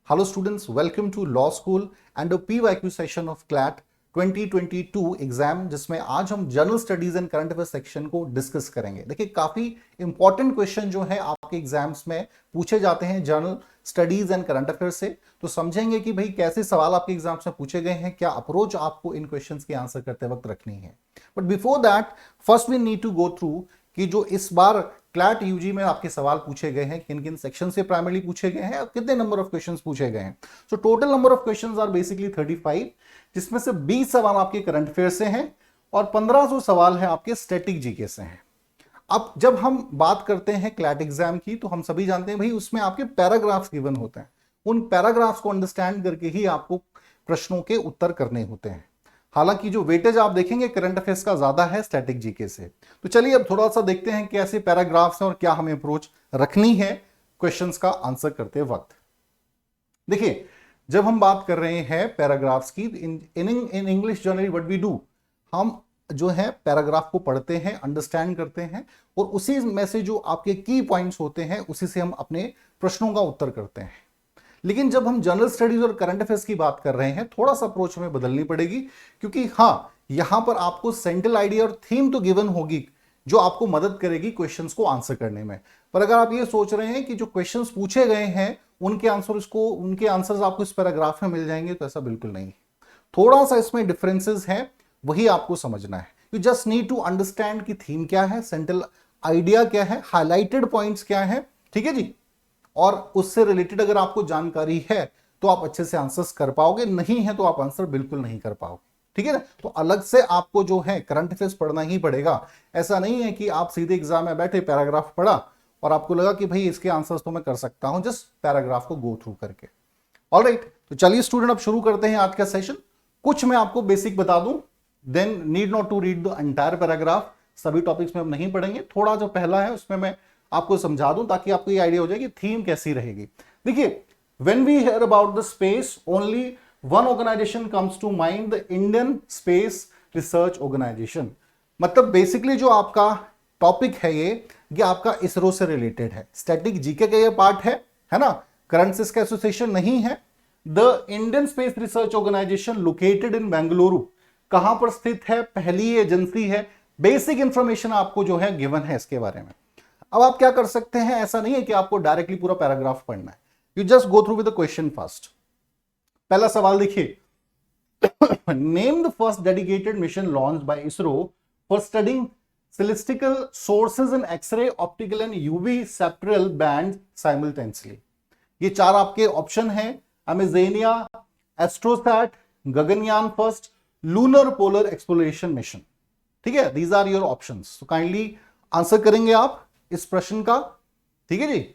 Hello students, welcome to Law School and a PYQ session of CLAT 2022 exam, जिसमें आज हम general studies and current affair section को discuss करेंगे। देखिए, काफी इंपॉर्टेंट क्वेश्चन जो है आपके एग्जाम्स में पूछे जाते हैं general studies and current affair से। तो समझेंगे कि भाई कैसे सवाल आपके एग्जाम्स में पूछे गए हैं, क्या अप्रोच आपको इन क्वेश्चंस के आंसर करते वक्त रखनी है। But before that first we need to go through कि जो इस बार क्लैट यूजी में आपके सवाल पूछे गए हैं, किन किन सेक्शन से प्राइमरली पूछे गए हैं और कितने नंबर ऑफ क्वेश्चंस पूछे गए हैं। So total number of questions are basically 35, जिसमें से 20 सवाल आपके करंट अफेयर से हैं और 1500 सवाल हैं आपके स्टैटिक जीके से हैं। अब जब हम बात करते हैं क्लैट एग्जाम की, तो हम सभी जानते हैं भाई उसमें आपके पैराग्राफ्स गिवन होते हैं। उन पैराग्राफ्स को अंडरस्टैंड करके ही आपको प्रश्नों के उत्तर करने होते हैं। हालांकि जो वेटेज आप देखेंगे करंट अफेयर्स का ज्यादा है स्टैटिक जीके से। तो चलिए अब थोड़ा सा देखते हैं कैसे पैराग्राफ्स हैं और क्या हमें अप्रोच रखनी है क्वेश्चंस का आंसर करते वक्त। देखिए, जब हम बात कर रहे हैं पैराग्राफ्स की, in English generally what we do, हम जो है पैराग्राफ को पढ़ते हैं, अंडरस्टैंड करते हैं और उसी में से जो आपके की पॉइंट्स होते हैं उसी से हम अपने प्रश्नों का उत्तर करते हैं। लेकिन जब हम जनरल स्टडीज और करंट अफेयर्स की बात कर रहे हैं, थोड़ा सा अप्रोच हमें बदलनी पड़ेगी, क्योंकि हाँ, यहां पर आपको सेंट्रल आइडिया और थीम तो गिवन होगी जो आपको मदद करेगी क्वेश्चंस को आंसर करने में। पर अगर आप ये सोच रहे हैं कि जो क्वेश्चंस पूछे गए हैं उनके आंसर्स आपको इस पैराग्राफ में मिल जाएंगे, तो ऐसा बिल्कुल नहीं। थोड़ा सा इसमें डिफरेंसेस हैं, वही आपको समझना है। You just need to understand कि थीम क्या है, सेंट्रल आइडिया क्या है, हाईलाइटेड पॉइंट्स क्या है, ठीक है जी। और उससे रिलेटेड अगर आपको जानकारी है तो आप अच्छे से आंसर्स कर पाओगे, नहीं है तो आप आंसर बिल्कुल नहीं कर पाओगे, ठीक है ना। तो अलग से आपको जो है करंट अफेयर्स पढ़ना ही पड़ेगा। ऐसा नहीं है कि आप सीधे एग्जाम में बैठे पैराग्राफ पढ़ा और आपको लगा कि भाई इसके आंसर्स तो मैं कर सकता हूं जस्ट पैराग्राफ को गो थ्रू करके। ऑलराइट, तो चलिए स्टूडेंट अब शुरू करते हैं आज का सेशन। कुछ मैं आपको बेसिक बता दूं, then need not to read the entire paragraph. सभी टॉपिक्स में हम नहीं पढ़ेंगे, थोड़ा जो पहला है उसमें मैं आपको समझा दूं ताकि आपको ये आइडिया हो जाए कि थीम कैसी रहेगी। देखिए, when we hear about the space, only one organisation comes to mind, the Indian Space Research Organisation. मतलब बेसिकली जो आपका टॉपिक है ये आपका इसरो से रिलेटेड है, स्टैटिक जीके का ये पार्ट है ना, करंट का एसोसिएशन नहीं है। The Indian Space Research Organisation located in Bengaluru, कहां पर स्थित है, पहली एजेंसी है। बेसिक इंफॉर्मेशन आपको जो है गिवन है इसके बारे में। अब आप क्या कर सकते हैं, ऐसा नहीं है कि आपको डायरेक्टली पूरा पैराग्राफ पढ़ना है, you just go through with the question first. पहला सवाल देखिए, name the first dedicated mission launched by ISRO for studying celestial sources in X-ray, optical and UV spectral band simultaneously। ये चार आपके ऑप्शन हैं, Amazonia, Astrosat, Gaganyaan first, lunar polar exploration mission, ठीक है। These are your options, तो काइंडली आंसर करेंगे आप इस प्रश्न का, ठीक है जी।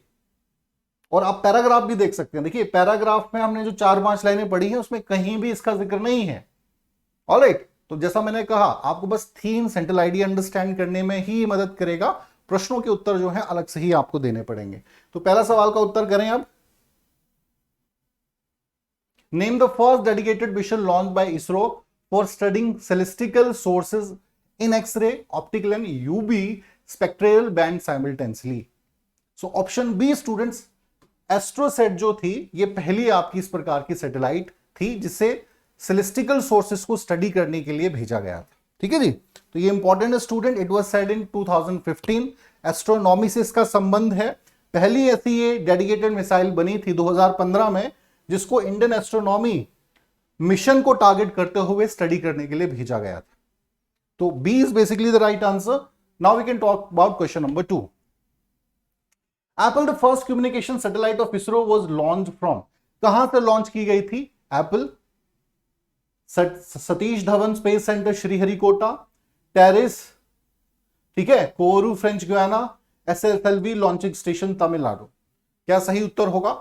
और आप पैराग्राफ भी देख सकते हैं। देखिए, पैराग्राफ में हमने जो 4-5 लाइनें पढ़ी हैं उसमें कहीं भी इसका जिक्र नहीं है। ऑलराइट, तो जैसा मैंने कहा, आपको बस थीम, सेंट्रल आइडिया अंडरस्टैंड करने में ही मदद करेगा। प्रश्नों के उत्तर जो है अलग से ही आपको देने पड़ेंगे। तो पहला सवाल का उत्तर करें अब। Name the first dedicated mission launch by ISRO for studying celestial sources in x-ray, optical and UV spectral band simultaneously. So option B students, Astrosat जो थी ये पहली आपकी इस प्रकार की सैटेलाइट थी जिसे सेलेस्टिकल सोर्सेस को स्टडी करने के लिए भेजा गया था, ठीक है जी। तो ये इंपॉर्टेंट है student, it was said in 2015। Astronomy से इसका संबंध है। पहली ऐसी ये डेडिकेटेड मिसाइल बनी थी 2015 में, जिसको इंडियन एस्ट्रोनॉमी मिशन को टारगेट करते हुए स्टडी करने के लिए भेजा गया था। तो B is basically the right answer. Now we can talk about question number 2। APPLE the first communication satellite of ISRO was launch from, कहां से लॉन्च की गई थी APPLE? Satish Dhawan space centre Sriharikota, टेरिस, ठीक है, Kourou French Guiana, SSLV launching station Tamil Nadu. क्या सही उत्तर होगा?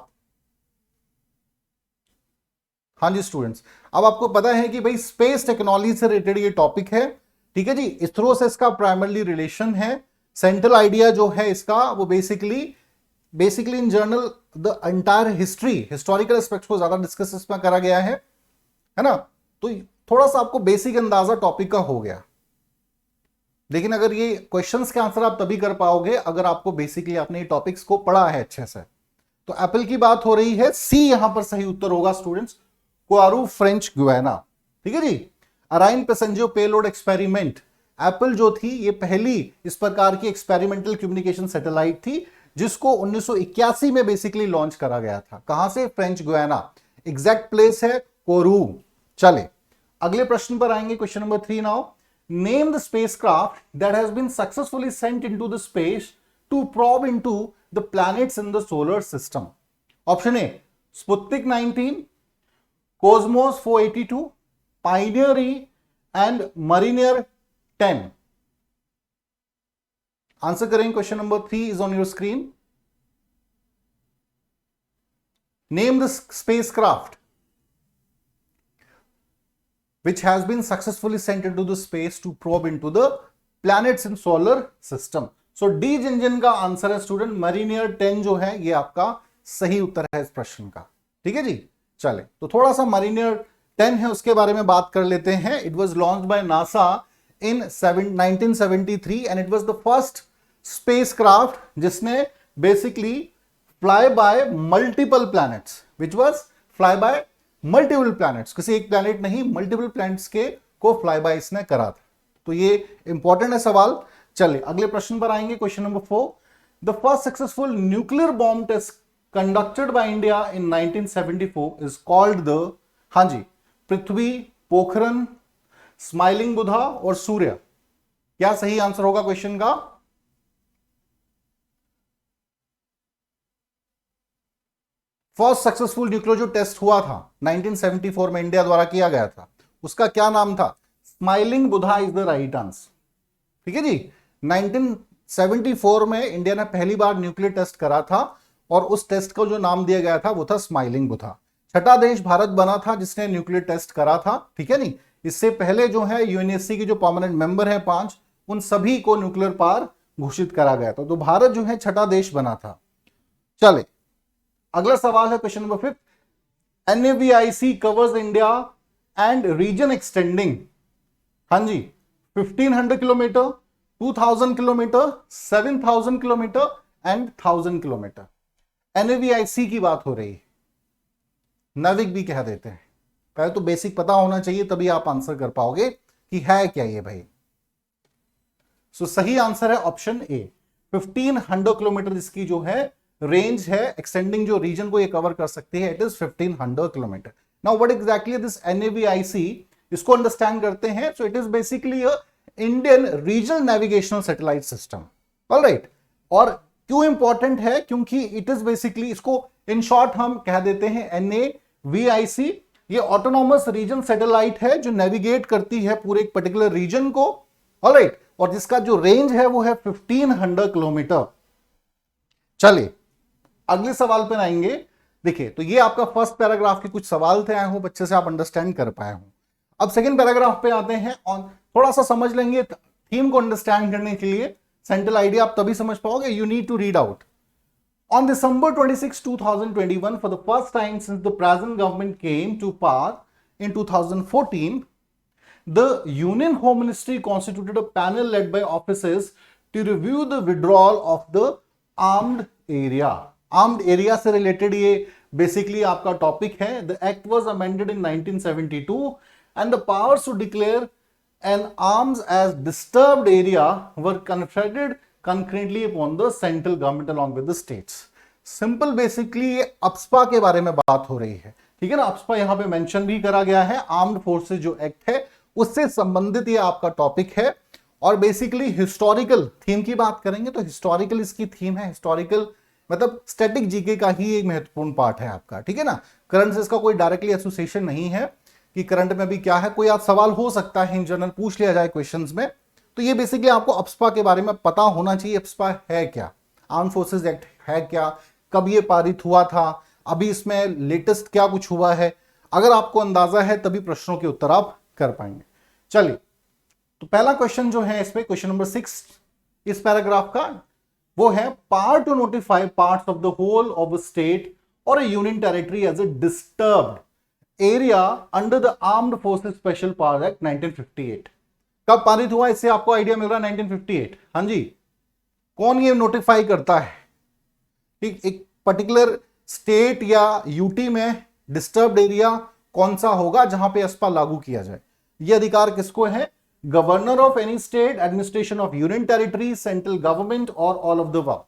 हाँ जी स्टूडेंट्स, अब आपको पता है कि भाई स्पेस टेक्नोलॉजी से रिलेटेड ये टॉपिक है, ठीक है जी। इसरो से इसका प्राइमरली रिलेशन है। सेंट्रल आइडिया जो है इसका वो basically in journal the entire historical aspects को ज्यादा डिस्कस इसमें करा गया है ना। तो थोड़ा सा आपको बेसिक अंदाजा टॉपिक का हो गया। लेकिन अगर ये क्वेश्चंस के आंसर आप तभी कर पाओगे अगर आपको बेसिकली आपने ये टॉपिक्स को पढ़ा है अच्छे से। तो एप्पल की बात हो रही है, सी यहां पर सही उत्तर होगा स्टूडेंट्स, क्वारू फ्रेंच गुयाना। ठीक है जी। Ariane passenger payload experiment, APPLE जो थी ये पहली इस प्रकार की एक्सपेरिमेंटल कम्युनिकेशन सैटेलाइट थी जिसको 1981 में बेसिकली लॉन्च करा गया था। कहां से? French Guiana. एग्जैक्ट प्लेस है कोरू। चले अगले प्रश्न पर आएंगे, question number 3 now. Name the spacecraft that has been successfully sent into the space to probe into the planets in the solar system. Option A Sputnik 19, Cosmos 482, Pioneer E and Mariner 10। Answer करेंगे, question number 3 is on your screen. Name the spacecraft which has been successfully sent into the space to probe into the planets in solar system. So D engine का answer है student मरीनियर 10 जो है ये आपका सही उत्तर है इस प्रश्न का। ठीक है जी। चले तो थोड़ा सा मरीनियर 10 है उसके बारे में बात कर लेते हैं। It was launched by NASA in 1973 and it was the first spacecraft जिसने basically fly by multiple planets, which was fly by multiple planets, किसी एक प्लैनेट नहीं मल्टीपल प्लैनेट्स के को फ्लाई बाय इसने करा था। तो ये इंपॉर्टेंट है सवाल। चलिए अगले प्रश्न पर आएंगे, question number 4। The first successful nuclear bomb test conducted by India in 1974 is called the, हाँ जी, पृथ्वी, पोखरन, स्माइलिंग बुधा और सूर्य। क्या सही आंसर होगा क्वेश्चन का? फर्स्ट सक्सेसफुल न्यूक्लियर जो टेस्ट हुआ था 1974 में इंडिया द्वारा किया गया था, उसका क्या नाम था? Smiling Buddha is the right answer. ठीक है जी। 1974 में इंडिया ने पहली बार न्यूक्लियर टेस्ट करा था और उस टेस्ट को जो नाम दिया गया था वो था स्माइलिंग बुधा। छठा देश भारत बना था जिसने न्यूक्लियर टेस्ट करा था। ठीक है नहीं, इससे पहले जो है यूएनएससी के जो परमानेंट मेंबर है 5, उन सभी को न्यूक्लियर पावर घोषित करा गया था। तो भारत जो है छठा देश बना था। चले अगला सवाल है question number 5। NAVIC covers India and region extending, हाँ जी, 1500 kilometre, 2000 kilometre, 7000 kilometre and 1000 kilometre. NAVIC की बात हो रही है, नाविक भी कह देते हैं। पहले तो बेसिक पता होना चाहिए तभी आप आंसर कर पाओगे कि है क्या ये भाई। सो सही आंसर है ऑप्शन ए, 1500 किलोमीटर इसकी जो है रेंज है, एक्सटेंडिंग जो रीजन को ये कवर कर सकती है, it is 1500 kilometre. Now what exactly this NAVIC, इसको अंडरस्टैंड करते हैं। So it is basically a Indian regional navigational satellite system. Alright, और क्यों इंपॉर्टेंट है? क्योंकि इट इज बेसिकली, इसको इन शॉर्ट हम कह देते हैं NAVIC। ये ऑटोनॉमस रीजन सैटेलाइट है जो नेविगेट करती है पूरे एक पर्टिकुलर रीजन को। ऑलराइट, और जिसका जो रेंज है वो है 1500 किलोमीटर। चलिए अगले सवाल पर आएंगे। देखिए तो ये आपका फर्स्ट पैराग्राफ के कुछ सवाल थे, आई होप अच्छे से आप अंडरस्टैंड कर पाए हो। अब सेकंड पैराग्राफ पे आते हैं और थोड़ा सा समझ लेंगे थीम को अंडरस्टैंड करने के लिए। सेंट्रल आइडिया आप तभी समझ पाओगे, you need to read out. On December 26, 2021, for the first time since the present government came to power in 2014, the Union Home Ministry constituted a panel led by officers to review the withdrawal of the armed area. Armed area से related ये basically आपका topic है। The act was amended in 1972 and the powers to declare an arms as disturbed area were conferred concurrently upon the central government along with the states. Simple basically ये अप्सपा के बारे में बात हो रही है। ठीक है ना, अप्सपा यहां पे मेंशन भी करा गया है। आर्म्ड फोर्सेस जो एक्ट है उससे संबंधित ये आपका टॉपिक है। और बेसिकली हिस्टोरिकल थीम की बात करेंगे तो हिस्टोरिकल इसकी थीम है। हिस्टोरिकल मतलब स्टैटिक जीके का ही एक महत्वपूर्ण पार्ट है आपका। ठीक है ना, करंट से इसका कोई डायरेक्टली एसोसिएशन नहीं है कि करंट में भी क्या है। कोई आज सवाल हो सकता है इन जनरल पूछ लिया जाए क्वेश्चंस में, तो ये बेसिकली आपको अप्सपा के बारे में पता होना चाहिए। अप्सपा है क्या, आर्म फोर्सेस एक्ट है क्या, कब ये पारित हुआ था, अभी इसमें लेटेस्ट क्या कुछ हुआ है। अगर आपको अंदाजा है तभी प्रश्नों के उत्तर आप कर पाएंगे। चलिए तो पहला क्वेश्चन जो है इसमें क्वेश्चन नंबर 6 इस पैराग्राफ का, वो है power to notify parts of the whole of a state और a union territory as a disturbed area under the armed forces special power act 1958। कब पारित हुआ इससे आपको आइडिया मिल रहा है, 1958। हाँ जी, कौन ये नोटिफाई करता है? एक पर्टिकुलर स्टेट या यूटी में डिस्टर्ब्ड एरिया कौन सा होगा जहां पे अस्पा लागू किया जाए? यह अधिकार किसको है? Governor of any state, administration of union territory, central government और ऑल ऑफ द अबव।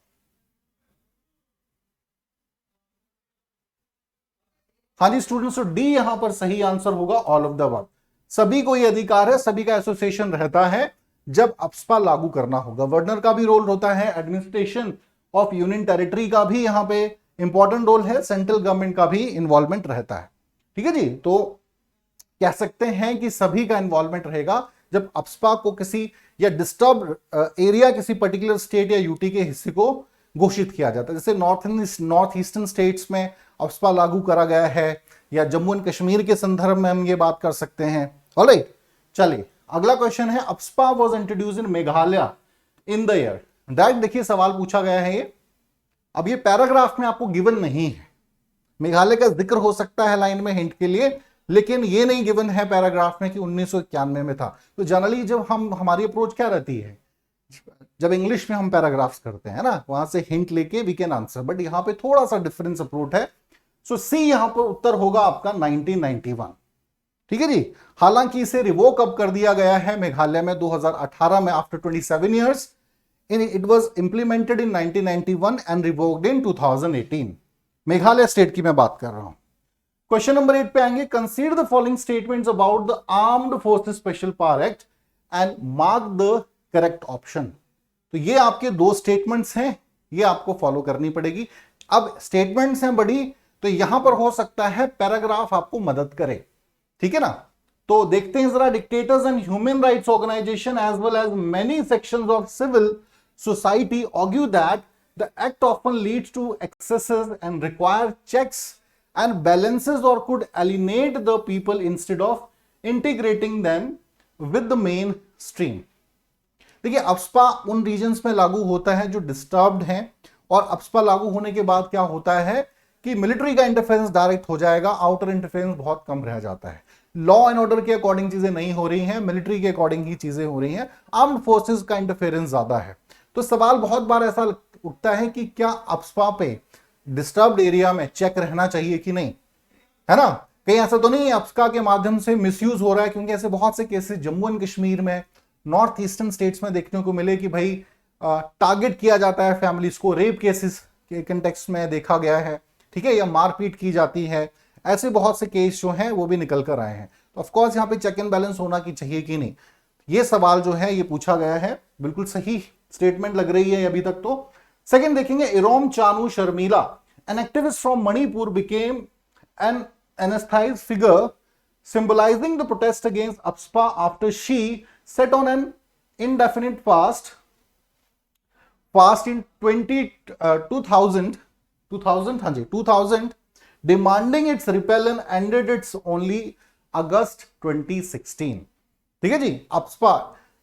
हाँ जी स्टूडेंट्स, तो डी यहां पर सही आंसर होगा, ऑल ऑफ द अबव। सभी को यह अधिकार है, सभी का एसोसिएशन रहता है जब अप्सपा लागू करना हो। गवर्नर का भी रोल होता है, एडमिनिस्ट्रेशन ऑफ यूनियन टेरिटरी का भी यहां पे इंपॉर्टेंट रोल है, सेंट्रल गवर्नमेंट का भी इन्वॉल्वमेंट रहता है। ठीक है जी, तो कह सकते हैं कि सभी का इन्वॉल्वमेंट रहेगा जब अप्सपा को किसी या डिस्टर्ब एरिया किसी पर्टिकुलर स्टेट या यूटी के हिस्से को घोषित किया जाता है। जैसे नॉर्थ ईस्टर्न स्टेट्स में अप्सपा लागू करा गया है, या जम्मू एंड कश्मीर के संदर्भ में हम ये बात कर सकते हैं। ऑलराइट, चलिए अगला क्वेश्चन है, AFSPA was introduced in Meghalaya in the year. Direct देखिए सवाल पूछा गया है ये। अब ये पैराग्राफ में आपको गिवन नहीं है, मेघालय का जिक्र हो सकता है लाइन में हिंट के लिए, लेकिन ये नहीं गिवन है पैराग्राफ में कि 1991 में था। तो जनरली जब हमारी अप्रोच क्या रहती है, जब इंग्लिश में हम पैराग्राफ्स करते हैं ना, वहां से हिंट लेके वी कैन आंसर, बट यहां पे थोड़ा सा डिफरेंस अप्रोच है। सो सी यहां पर उत्तर होगा आपका 1991। ठीक है जी, हालांकि इसे रिवोक अब कर दिया गया है मेघालय में 2018 में, after 27 years. It was implemented in 1991 and revoked in 2018। Meghalaya state की मैं बात कर रहा हूं। क्वेश्चन नंबर 8 पे आएंगे, consider the following statements about the armed forces special power act and mark the correct option. तो ये आपके दो स्टेटमेंट्स हैं, ये आपको फॉलो करनी पड़ेगी। अब स्टेटमेंट्स हैं बड़ी, तो यहां पर हो सकता है पैराग्राफ आपको मदद करे। ठीक है ना, तो देखते हैं जरा। Dictators and human rights organisation as well as many sections of civil society argue that the act often leads to excesses and require checks and balances or could alienate the people instead of integrating them with the mainstream। देखिए अप्सपा उन regions में लागू होता है जो disturbed हैं, और अप्सपा लागू होने के बाद क्या होता है कि मिलिट्री का इंटरफेरेंस डायरेक्ट हो जाएगा, आउटर इंटरफेरेंस बहुत कम रह जाता है। लॉ एंड ऑर्डर के अकॉर्डिंग चीजें नहीं हो रही हैं, मिलिट्री के अकॉर्डिंग ही चीजें हो रही हैं, आर्म्ड फोर्सेस का इंटरफेरेंस ज्यादा है। तो सवाल बहुत बार ऐसा उठता है कि क्या अप्सपा पे डिस्टर्ब्ड एरिया में चेक रहना चाहिए कि नहीं, है ना। कहीं ऐसा तो नहीं है अप्सपा के माध्यम से मिसयूज हो रहा है, क्योंकि ऐसे बहुत से केसेस जम्मू एंड कश्मीर में, नॉर्थ ईस्टर्न स्टेट्स में देखने को मिले कि भाई टारगेट किया जाता है फैमिलीज को, रेप केसेस के कंटेक्स्ट में देखा गया है। ठीक है, या मारपीट की जाती है, ऐसे बहुत से केस जो हैं वो भी निकल कर आए हैं। तो ऑफकोर्स यहाँ पे चेक एंड बैलेंस होना की चाहिए कि नहीं, ये सवाल जो है ये पूछा गया है। बिल्कुल सही स्टेटमेंट लग रही है अभी तक तो। सेकंड देखेंगे, Irom Chanu Sharmila, an activist from Manipur, became an anesthetized figure symbolizing the protest against APSPA after she set on an indefinite fast in 2000, demanding its repeal and ended its only August 2016। ठीक है जी, अप्सपा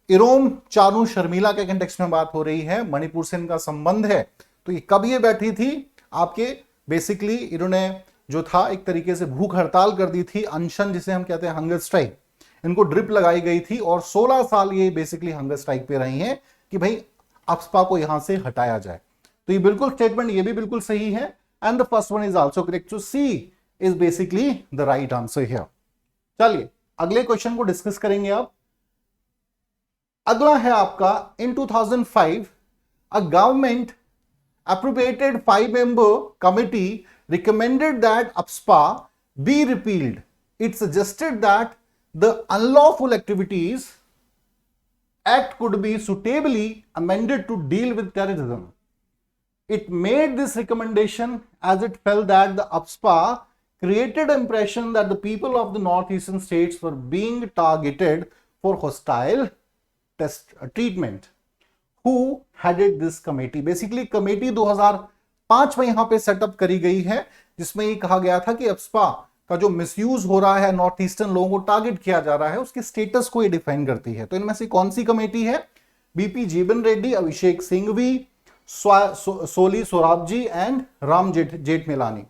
इरोम चानू शर्मिला के कंटेक्स्ट में बात हो रही है, मणिपुर से इनका संबंध है। तो ये कब ये बैठी थी आपके, बेसिकली इन्होंने जो था एक तरीके से भूख हड़ताल कर दी थी, अनशन जिसे हम कहते हैं, हंगर स्ट्राइक, इनको ड्रिप लगाई गई थी, और 16 साल ये बेसिकली हंगर स्ट्राइक पे रही हैं कि भाई अप्सपा को यहां से हटाया जाए। तो ये बिल्कुल स्टेटमेंट ये भी बिल्कुल सही है, and the first one is also correct. So C is basically the right answer here. चलिए अगले क्वेश्चन को डिस्कस करेंगे अब। अगला है आपका, इन 2005 a government appropriated 5-member committee recommended that APSPA be repealed. It suggested that the Unlawful Activities Act could be suitably amended to deal with terrorism. It made this recommendation as it felt that the APSPA created an impression that the people of the northeastern states were being targeted for hostile treatment. Who headed this committee? Basically committee 2005 में यहां पे setup करी गई है, जिसमें ये कहा गया था कि अप्सपा का जो मिसयूज हो रहा है, नॉर्थ ईस्टर्न लोगों को टारगेट किया जा रहा है, उसके स्टेटस को ये डिफाइन करती है। तो इनमें से कौन सी कमेटी है? बीपी जीवन रेड्डी, अभिषेक सिंघवी, सोली सोराबजी एंड राम जेठमलानी।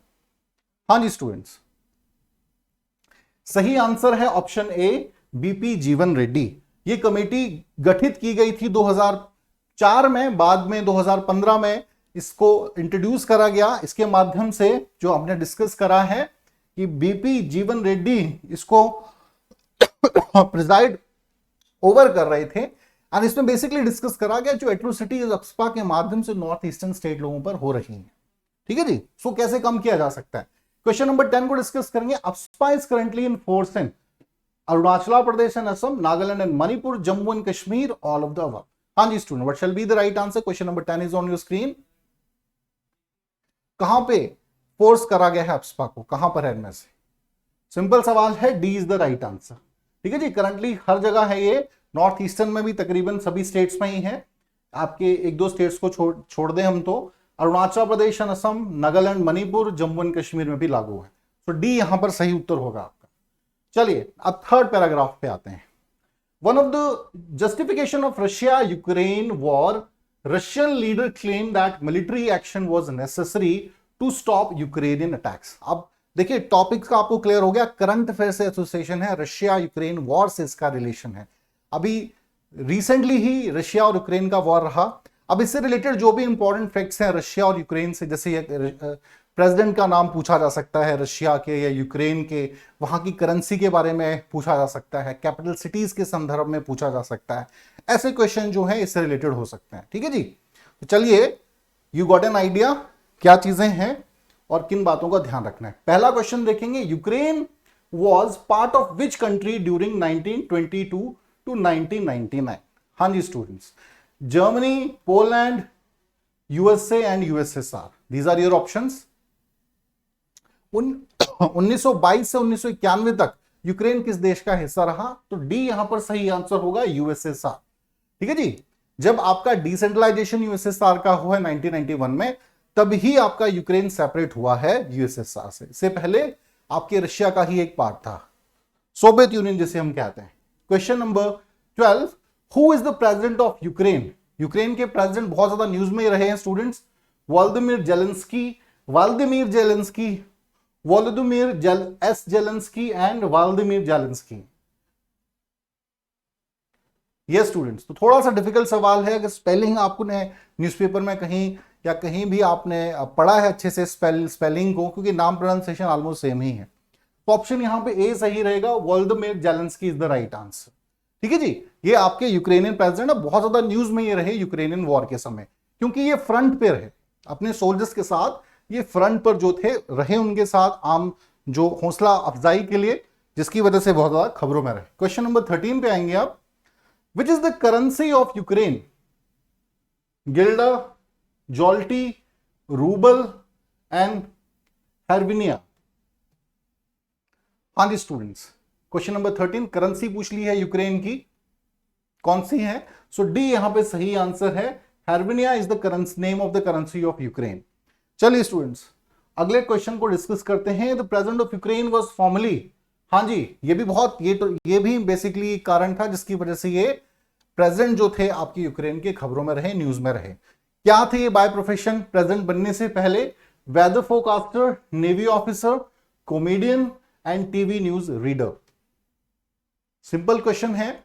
हाँ जी स्टूडेंट्स, सही आंसर है ऑप्शन ए, बीपी जीवन रेड्डी। ये कमेटी गठित की गई थी 2004 में, बाद में 2015 में इसको इंट्रोड्यूस करा गया, इसके माध्यम से जो हमने डिस्कस करा है कि बीपी जीवन रेड्डी इसको प्रिजाइड ओवर कर रहे थे। और इसमें बेसिकली डिस्कस करा गया जो एट्रोसिटीज अप्सपा के माध्यम से नॉर्थ ईस्टर्न स्टेट लोगों पर हो रही हैं। ठीक है जी, सो कैसे कम किया जा सकता है। क्वेश्चन नंबर 10 को डिस्कस करेंगे। AFSPA is currently in force in Arunachal Pradesh and Assam, Nagaland and Manipur, Jammu and Kashmir, all of the above. हाँ जी student, what shall be the right answer? Question number 10 is on your screen. कहां पे फोर्स करा गया है अप्सपा को, कहां पर है इनमें से? सिंपल सवाल है, D is the right answer. ठीक है जी, करंटली हर जगह है ये, नॉर्थ ईस्टर्न में भी तकरीबन सभी स्टेट्स में ही है। आपके एक दो स्टेट्स को छोड़ दें हम तो अरुणाचल प्रदेश, असम, नागालैंड, मणिपुर, जम्मू एंड कश्मीर में भी लागू है। तो डी यहां पर सही उत्तर होगा आपका। चलिए अब थर्ड पैराग्राफ पे आते हैं। One of the justification of Russia Ukraine war, Russian leader claim that military action was necessary to stop Ukrainian attacks. अब देखिए टॉपिक का आपको क्लियर हो गया, करंट अफेयर से एसोसिएशन है, रशिया यूक्रेन वॉर से इसका रिलेशन है। अभी रिसेंटली ही रशिया और यूक्रेन का वॉर रहा। अब इससे रिलेटेड जो भी इंपॉर्टेंट फैक्ट्स हैं रशिया और यूक्रेन से, जैसे प्रेसिडेंट का नाम पूछा जा सकता है रशिया के या यूक्रेन के, वहां की करेंसी के बारे में पूछा जा सकता है, कैपिटल सिटीज के संदर्भ में पूछा जा सकता है, ऐसे क्वेश्चन जो है इससे रिलेटेड हो सकते हैं। ठीक है जी, तो चलिए यू गॉट एन आइडिया क्या चीजें हैं और किन बातों का ध्यान रखना है। पहला क्वेश्चन देखेंगे, Ukraine was part of which country during 1922 to 1999? हाँ जी students, Germany, Poland, USA and USSR, these are your options. 1922 से 1991 तक यूक्रेन किस देश का हिस्सा रहा? तो डी यहां पर सही आंसर होगा, यूएसएसआर। ठीक है जी, जब आपका डिसेंट्रलाइजेशन यूएसएसआर का हुआ है 1991 में, तभी आपका यूक्रेन सेपरेट हुआ है यूएसएसआर से। इससे पहले आपके रशिया का ही एक पार्ट था, सोवियत यूनियन जिसे हम कहते हैं। Question number 12, who is the president of Ukraine? Ukraine के प्रेसिडेंट बहुत ज्यादा न्यूज में रहे हैं students, Vladimir Zelensky, Vladimir Zelensky, Vladimir Zelensky and Vladimir Zelensky. ये स्टूडेंट्स, तो थोड़ा सा डिफिकल्ट सवाल है, अगर स्पेलिंग आपने न्यूज़पेपर में कहीं या कहीं भी आपने पढ़ा है अच्छे से स्पेलिंग को, क्योंकि नाम प्रोनाउंसिएशन ऑलमोस्ट सेम ही है, तो ऑप्शन यहां पे ए सही रहेगा, Vladimir Zelensky is the right answer. ठीक है जी, ये आपके यूक्रेनियन प्रेसिडेंट बहुत ज्यादा न्यूज में ये रहे यूक्रेनियन वॉर के समय, क्योंकि ये फ्रंट पे रहे अपने सोल्जर्स के साथ, ये फ्रंट पर जो थे रहे उनके साथ आम जो हौसला अफजाई के लिए, जिसकी वजह से बहुत ज्यादा खबरों में रहे। क्वेश्चन नंबर 13 पे आएंगे आप, which is the currency of Ukraine? Guilder, zloty, ruble and hryvnia. हाँ जी स्टूडेंट्स, क्वेश्चन नंबर 13 करेंसी पूछ ली है यूक्रेन की, कौन सी है? सो डी यहां पे सही आंसर है, hryvnia is the currency, name of the currency of Ukraine. चलिए स्टूडेंट्स अगले क्वेश्चन को डिस्कस करते हैं। The president of Ukraine was formally, हाँ जी ये भी बहुत, ये भी बेसिकली कारण था जिसकी वजह से ये प्रेसिडेंट जो थे आपकी यूक्रेन के खबरों में रहे, न्यूज में रहे। क्या थे ये बाय प्रोफेशन प्रेसिडेंट बनने से पहले? Weather forecaster, navy officer, comedian and TV news reader. Simple question है,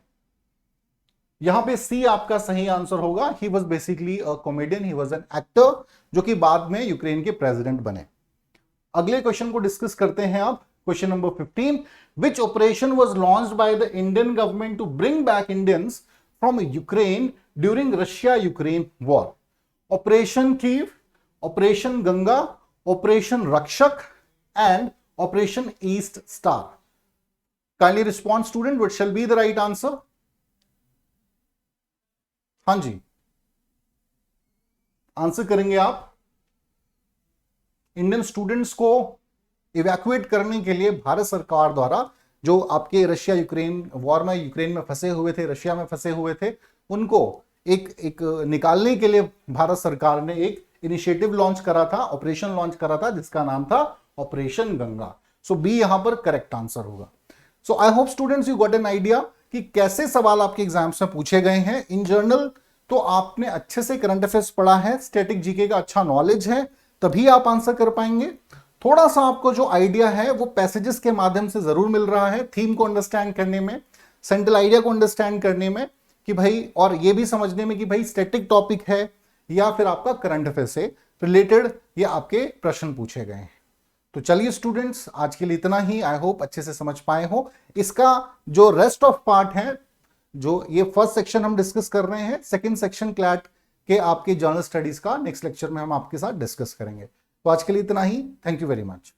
यहां पे सी आपका सही आंसर होगा। He was basically a comedian, he was an actor, जो कि बाद में यूक्रेन के प्रेसिडेंट बने। अगले क्वेश्चन को डिस्कस करते हैं आप। Question number 15, which operation was launched by the Indian government to bring back Indians from Ukraine during Russia Ukraine war? Operation Kyiv, operation Ganga, operation Rakshak and operation east star. Kindly respond student, what shall be the right answer? हाँ जी answer करेंगे आप। Indian students को evacuate करने के लिए भारत सरकार द्वारा, जो आपके रशिया यूक्रेन वॉर में यूक्रेन में फंसे हुए थे, रशिया में फंसे हुए थे, उनको एक निकालने के लिए भारत सरकार ने एक इनिशिएटिव लॉन्च करा था, ऑपरेशन लॉन्च करा था, जिसका नाम था ऑपरेशन गंगा। सो बी यहां पर करेक्ट आंसर होगा। So I hope students you got an idea कि कैसे सवाल आपके एग्जाम्स में पूछे गए हैं। इन जनरल तो आपने अच्छे से करंट अफेयर्स पढ़ा है, स्टैटिक जीके का अच्छा नॉलेज है, तभी आप आंसर कर पाएंगे। थोड़ा सा आपको जो आइडिया है वो पैसेजेस के माध्यम से जरूर मिल रहा है, थीम को अंडरस्टैंड करने में, सेंट्रल आइडिया को अंडरस्टैंड करने में कि भाई, और ये भी समझने में कि भाई स्टैटिक टॉपिक है, या फिर आपका करंट अफेयर से रिलेटेड ये आपके प्रश्न पूछे गए हैं। तो चलिए स्टूडेंट्स, आज के लिए इतना ही। आई होप अच्छे से समझ पाए हो। इसका जो रेस्ट ऑफ पार्ट है, जो ये फर्स्ट सेक्शन हम डिस्कस कर रहे हैं, सेकंड सेक्शन क्लैट के आपके जर्नल स्टडीज का नेक्स्ट लेक्चर में हम आपके साथ डिस्कस करेंगे। तो आज के लिए इतना ही। Thank you very much.